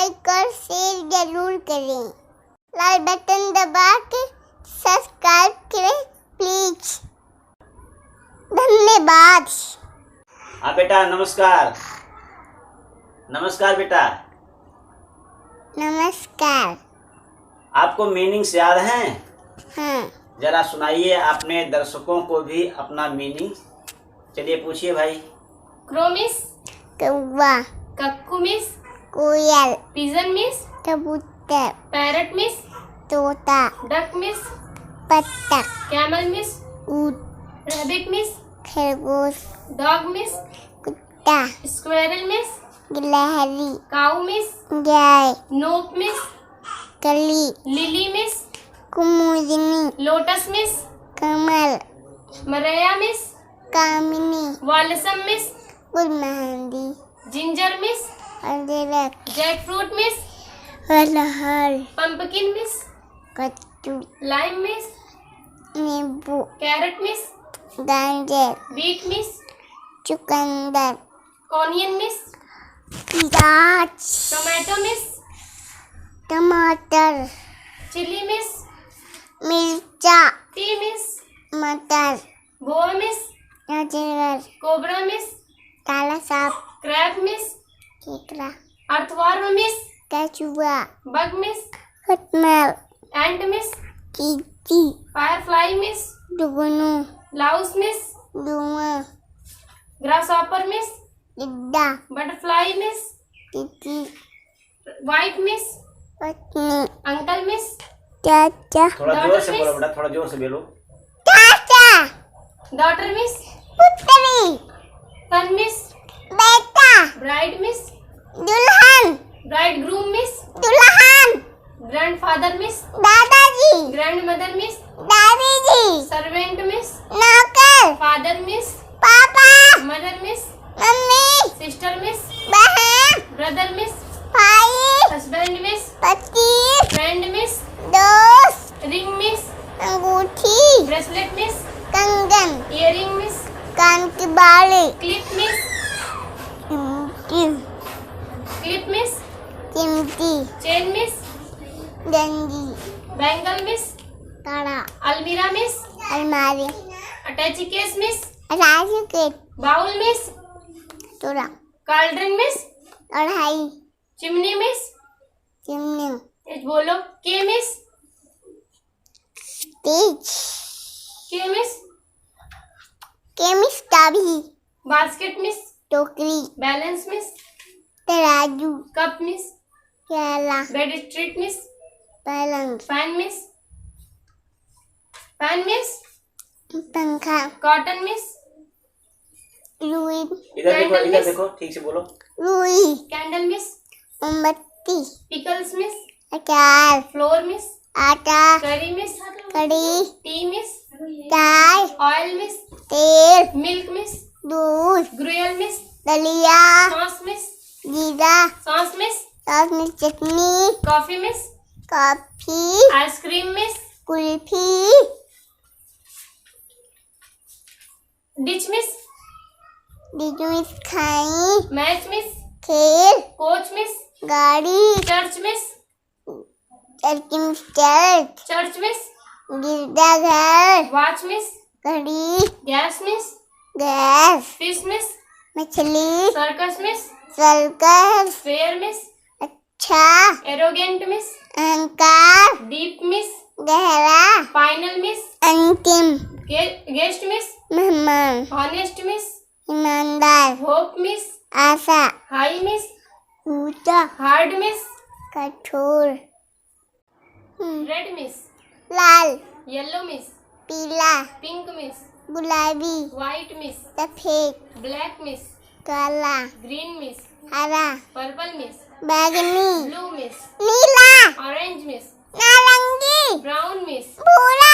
Like और share जरूर करें। लाल बटन दबा के सब्सक्राइब करें प्लीज। धन्यवाद। बेटा नमस्कार। नमस्कार बेटा। नमस्कार। आपको मीनिंग्स याद हैं? हाँ। जरा सुनाइए अपने दर्शकों को भी अपना मीनिंग। चलिए पूछिए भाई। क्रो मिस कौवा। कक्कू मिस कोयल। पिजन मिस कबूतर। पैरट मिस तोता। डक मिस बत्तख। कैमल मिस ऊंट। रैबिट मिस खरगोश। डॉग मिस कुत्ता। स्क्वेरल मिस गिलहरी। काऊ मिस गाय। नोक मिस कली। लिली मिस कुमुदिनी। लोटस मिस कमल। मरैया मिस कामिनी। वालसम मिस गुलमेहंदी। जिंजर मिस अदरक। जैक फ्रूट मिस अरहर। पंपकिन मिस कद्दू। लाइम मिस नींबू। कैरेट मिस गाजर। बीट मिस चुकंदर। ऑनियन मिस प्याज। टोमेटो मिस टमाटर। चिली मिस मिर्चा। टी मिस मटर। बोर मिस अजगर। कोबरा मिस काला सांप। क्रैब मिस केकड़ा। अर्थवर्म मिस कछुआ। बग मिस खटमल। एंट मिस चींटी। फायरफ्लाई मिस दुगनू। लाउस मिस धुआं। ग्रासहॉपर मिस टिड्डा। बटरफ्लाई मिस तितली। वाइट मिस पत्नी। अंकल मिस चाचा। थोड़ा जोर से बोलो बेटा, थोड़ा जोर से बोलो। चाचा। डॉटर मिस पुत्री। सन मिस बेटा। ब्राइड मिस दुल्हन। ब्राइड ग्रूम मिस दुल्हन। ग्रैंडफादर मिस दादाजी। ग्रैंड मदर मिस दादी जी। सर्वेंट मिस नौकर। फादर मिस पापा। Mother miss mummy. Sister miss बहन। ब्रदर मिस भाई। हस्बैंड मिस पति। फ्रेंड मिस दोस्त। रिंग मिस अंगूठी। ब्रेसलेट मिस कंगन। इयरिंग मिस कान की बाली। क्लिप मिस चिमटी। क्लिप मिस चिमटी। चेन मिस गंजी। बैंगल मिस कड़ा। अलमीरा मिस अलमारी। अटैची केस मिस राजू के बाउल मिस तोरा। कार्लड्रिन मिस कढ़ाई। Chimney means chimney. तेज बोलो के मिस तेज। के मिस केमिस चाबी। बास्केट मिस टोकरी। बैलेंस मिस तराजू। कप मिस केला। बेड स्ट्रीट मिस पलंग। फैन मिस फैन मिस पंखा। कॉटन मिस रुई। इधर देखो ठीक से बोलो। रुई। कैंडल मिस मोमबत्ती। पिकल्स मिस अचार। फ्लोर मिस आटा। करी मिस कड़ी। टी मिस चाय। ऑयल मिस तेल। मिल्क मिस दूध। ग्रुएल मिस दलिया। सॉस मिस जीरा। सॉस मिस सॉस में चटनी। Coffee means coffee. Ice cream means कुल्फी। डिच मिस डिजमिस खाई। मैच मिस खेल। कोच मिस गाड़ी। Church means church. Church means गिरजाघर। वॉच मिस घड़ी। Gas means gas. Fish means मछली। Circus means circus. Fair means अच्छा। एरोगेंट मिस अहंकार। डीप मिस गहरा। फाइनल मिस अंतिम। गेस्ट मिस मेहमान। हॉनेस्ट मिस ईमानदार। होप मिस आशा। हाई मिस ऊंचा। हार्ड मिस कठोर। रेड मिस लाल। येलो मिस पीला। पिंक मिस गुलाबी। व्हाइट मिस सफेद। ब्लैक मिस काला। ग्रीन मिस हरा। पर्पल मिस बैगनी। ब्लू मिस नीला। ऑरेंज मिस नारंगी। ब्राउन मिस भूरा।